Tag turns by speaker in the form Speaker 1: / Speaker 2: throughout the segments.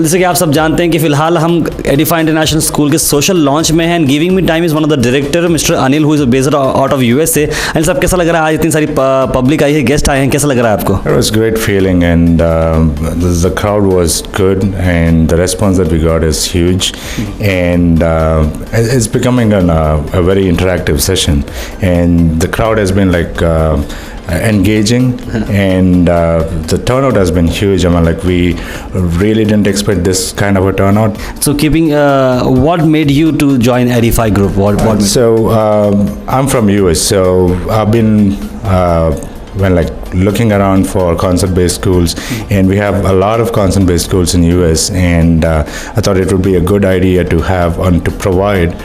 Speaker 1: जैसे कि आप सब जानते हैं कि फिलहाल हम एडिफाई इंटरनेशनल स्कूल के सोशल लॉन्च में हैं and giving me time is one of the director mister Anil who is based out of USA. Anil साहब कैसा लग रहा है, आज इतनी सारी पब्लिक आई है, गेस्ट आए हैं, कैसा लग रहा है आपको?
Speaker 2: It was great feeling and the crowd was good and the response that we got is huge and it's becoming a very interactive session and the crowd has been like engaging and the turnout has been huge. I mean, like we really didn't expect this kind of a turnout.
Speaker 1: So keeping what made you to join Edify Group? What
Speaker 2: So I'm from US, so I've been when like looking around for concert-based schools, and we have a lot of concert-based schools in US, and I thought it would be a good idea to have and to provide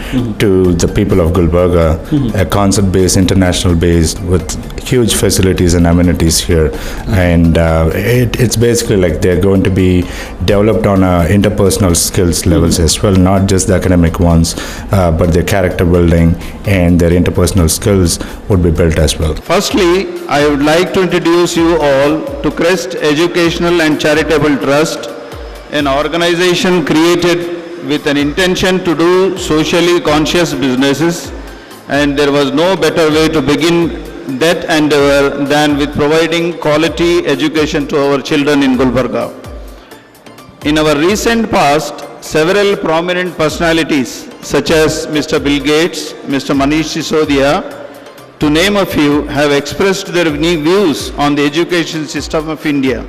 Speaker 2: to the people of Gulbarga a concert-based, international-based with huge facilities and amenities here, and it's basically like they're going to be developed on interpersonal skills levels as well, not just the academic ones, but their character building and their interpersonal skills would be built as well.
Speaker 3: Firstly, I would like to introduce you all to Crest Educational and Charitable Trust, an organization created with an intention to do socially conscious businesses, and there was no better way to begin that endeavor than with providing quality education to our children in Gulbarga. In our recent past, several prominent personalities such as Mr. Bill Gates, Mr. Manish Sisodia, to name a few, have expressed their views on the education system of India.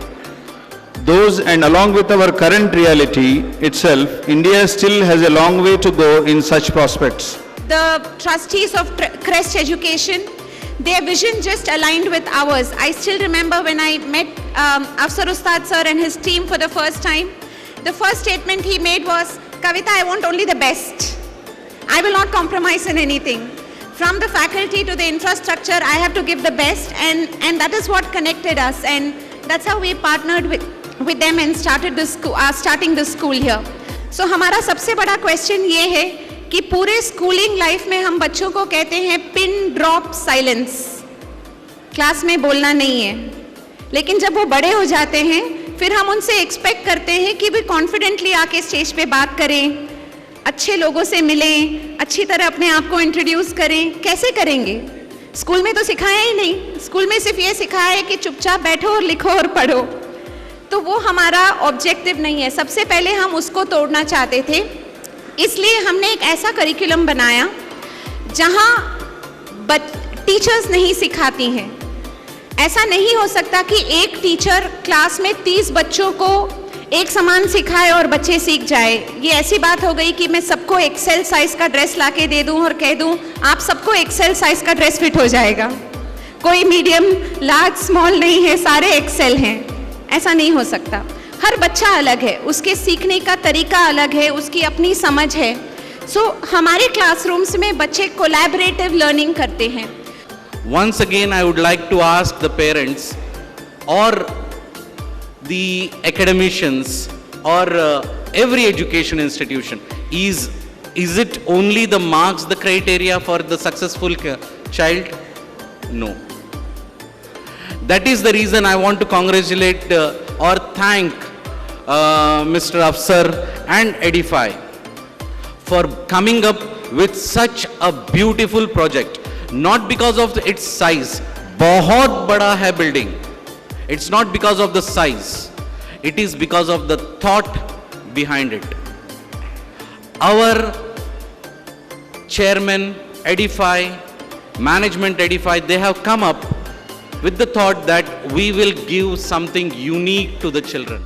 Speaker 3: Those and along with our current reality itself, India still has a long way to go in such prospects.
Speaker 4: The trustees of Crest Education, their vision just aligned with ours. I still remember when I met Afsar Ustad sir and his team for the first time. The first statement he made was, Kavita, I want only the best. I will not compromise in anything. From the faculty to the infrastructure, I have to give the best, and that is what connected us, and that's how we partnered with them and started the school, starting the school here. So हमारा सबसे बड़ा question ये है कि पूरे schooling life में हम बच्चों को कहते हैं पिन ड्रॉप साइलेंस, क्लास में बोलना नहीं है, लेकिन जब वो बड़े हो जाते हैं फिर हम उनसे एक्सपेक्ट करते हैं कि वे कॉन्फिडेंटली आके स्टेज पे बात करें, अच्छे लोगों से मिलें, अच्छी तरह अपने आप को इंट्रोड्यूस करें। कैसे करेंगे? स्कूल में तो सिखाया ही नहीं, स्कूल में सिर्फ ये सिखाया है कि चुपचाप बैठो और लिखो और पढ़ो, तो वो हमारा ऑब्जेक्टिव नहीं है। सबसे पहले हम उसको तोड़ना चाहते थे, इसलिए हमने एक ऐसा करिकुलम बनाया जहाँ टीचर्स नहीं सिखाती हैं। ऐसा नहीं हो सकता कि एक टीचर क्लास में 30 बच्चों को एक समान सिखाए और बच्चे सीख जाए। ये ऐसी बात हो गई कि मैं सबको एक्सेल साइज का ड्रेस लाके दे दूं और कह दूं आप सबको एक्सेल साइज का ड्रेस फिट हो जाएगा, कोई मीडियम, लार्ज, स्मॉल नहीं है, सारे एक्सेल हैं। ऐसा नहीं हो सकता। हर बच्चा अलग है, उसके सीखने का तरीका अलग है, उसकी अपनी समझ है। सो हमारे क्लासरूम्स में बच्चे कोलैबोरेटिव लर्निंग करते हैं।
Speaker 5: Once again, I would like to ask the parents or the academicians or every education institution, is it only the marks the criteria for the successful child? No. That is the reason I want to congratulate or thank Mr. Afsar and Edify for coming up with such a beautiful project. Not because of its size, बहुत बड़ा है building. It's not because of the size, it is because of the thought behind it. Our chairman Edify, management Edify, they have come up with the thought that we will give something unique to the children.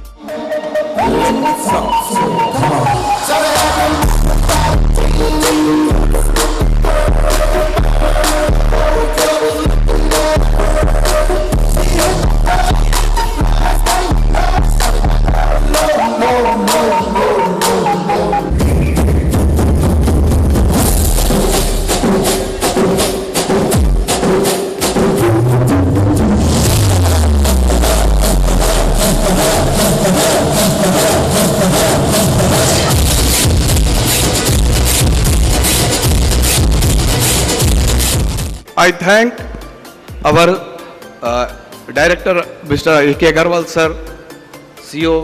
Speaker 3: I thank our director, Mr. A.K. Agarwal sir, CEO,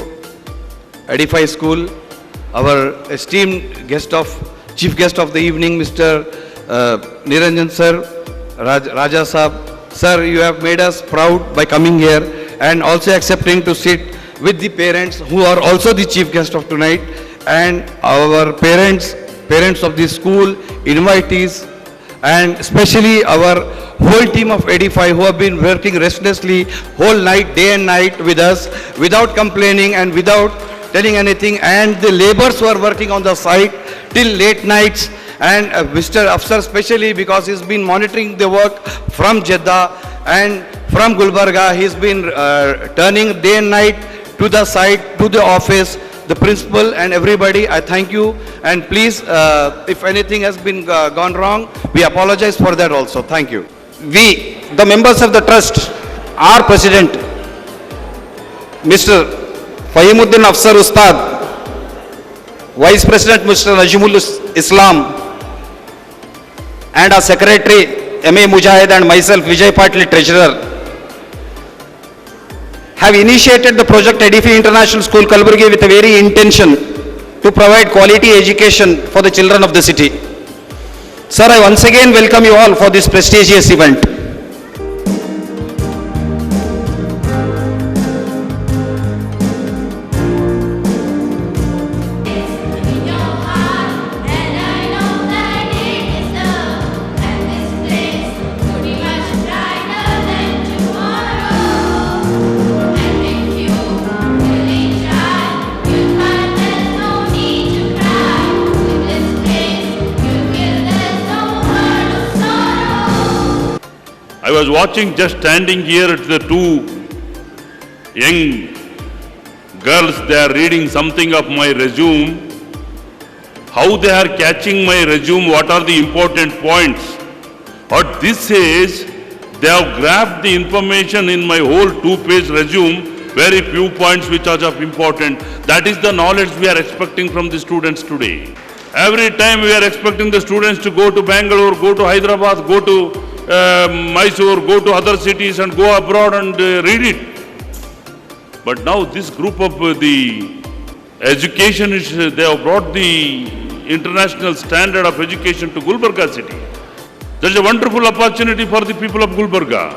Speaker 3: Edify School, our esteemed chief guest of the evening, Mr. Niranjan sir, Raja Saab. Sir, you have made us proud by coming here and also accepting to sit with the parents who are also the chief guest of tonight, and our parents of the school, invitees, and especially our whole team of Edify who have been working restlessly whole night, day and night with us without complaining and without telling anything, and the laborers who are working on the site till late nights, and Mr. Afsar especially because he's been monitoring the work from Jeddah and from Gulbarga. He's been turning day and night to the site, to the office, the principal and everybody. I thank you, and please, if anything has been gone wrong, we apologize for that also. Thank you.
Speaker 6: We, the members of the trust, our president, Mr. Fahimuddin Afsar Ustad, Vice President Mr. Najimul Islam, and our secretary M.A. Mujahid and myself, Vijay Patil, treasurer, have initiated the project Edify International School, Kalaburgi, with a very intention to provide quality education for the children of the city. Sir, I once again welcome you all for this prestigious event.
Speaker 7: I was watching, just standing here at the two young girls, they are reading something of my resume. How they are catching my resume, what are the important points. What this says, they have grabbed the information in my whole two-page resume, very few points which are of important. That is the knowledge we are expecting from the students today. Every time we are expecting the students to go to Bangalore, go to Hyderabad, go to Mysore, go to other cities and go abroad and read it. But now this group of the education, they have brought the international standard of education to Gulbarga city. There is a wonderful opportunity for the people of Gulbarga.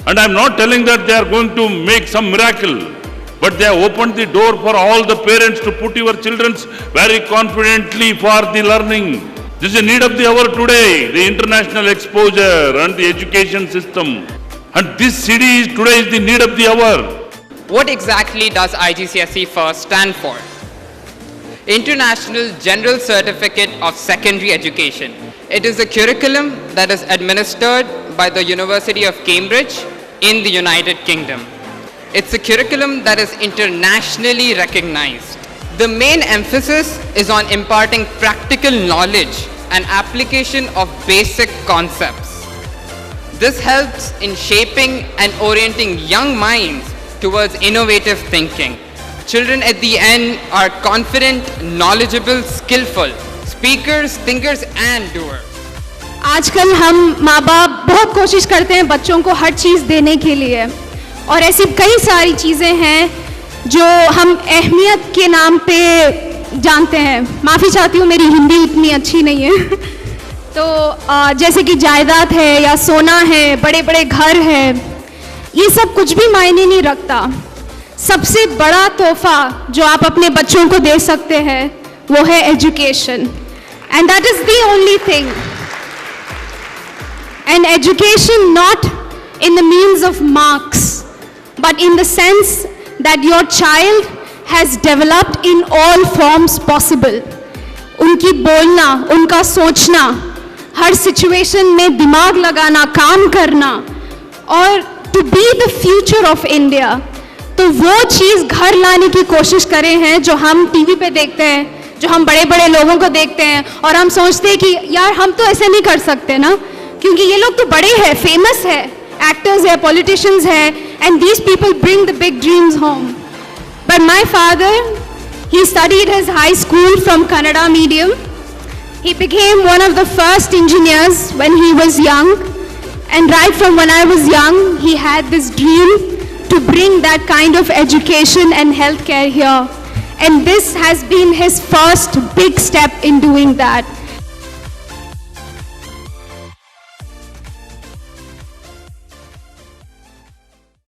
Speaker 7: And I am not telling that they are going to make some miracle, but they have opened the door for all the parents to put your children very confidently for the learning. This is a need of the hour today, the international exposure and the education system. And this city today is the need of the hour.
Speaker 8: What exactly does IGCSE First stand for? International General Certificate of Secondary Education. It is a curriculum that is administered by the University of Cambridge in the United Kingdom. It's a curriculum that is internationally recognized. The main emphasis is on imparting practical knowledge and application of basic concepts. This helps in shaping and orienting young minds towards innovative thinking. Children at the end are confident, knowledgeable, skillful, speakers, thinkers and doers.
Speaker 9: आजकल हम माँ बाप बहुत कोशिश करते हैं बच्चों को हर चीज़ देने के लिए, और ऐसी कई सारी चीज़ें हैं जो हम अहमियत के नाम पे जानते हैं. माफ़ी चाहती हूँ, मेरी हिंदी उतनी अच्छी नहीं है. तो जैसे कि जायदाद है या सोना है, बड़े बड़े घर है, ये सब कुछ भी मायने नहीं रखता. सबसे बड़ा तोहफा जो आप अपने बच्चों को दे सकते हैं वो है education, and that is the only thing. And education not in the means of marks, but in the sense that your child has developed in all forms possible. उनकी बोलना, उनका सोचना, हर सिचुएशन में दिमाग लगाना, काम करना, और to be the future of India. तो वो चीज़ घर लाने की कोशिश करे हैं जो हम टीवी पे देखते हैं, जो हम बड़े बड़े लोगों को देखते हैं, और हम सोचते हैं कि यार हम तो ऐसे नहीं कर सकते ना, क्योंकि ये लोग तो बड़े हैं, फेमस है, एक्टर्स है, पॉलिटिशियंस है, and these people bring the big dreams home. But my father, he studied his high school from Kannada medium. He became one of the first engineers when he was young, and right from when I was young, he had this dream to bring that kind of education and healthcare here. And this has been his first big step in doing that.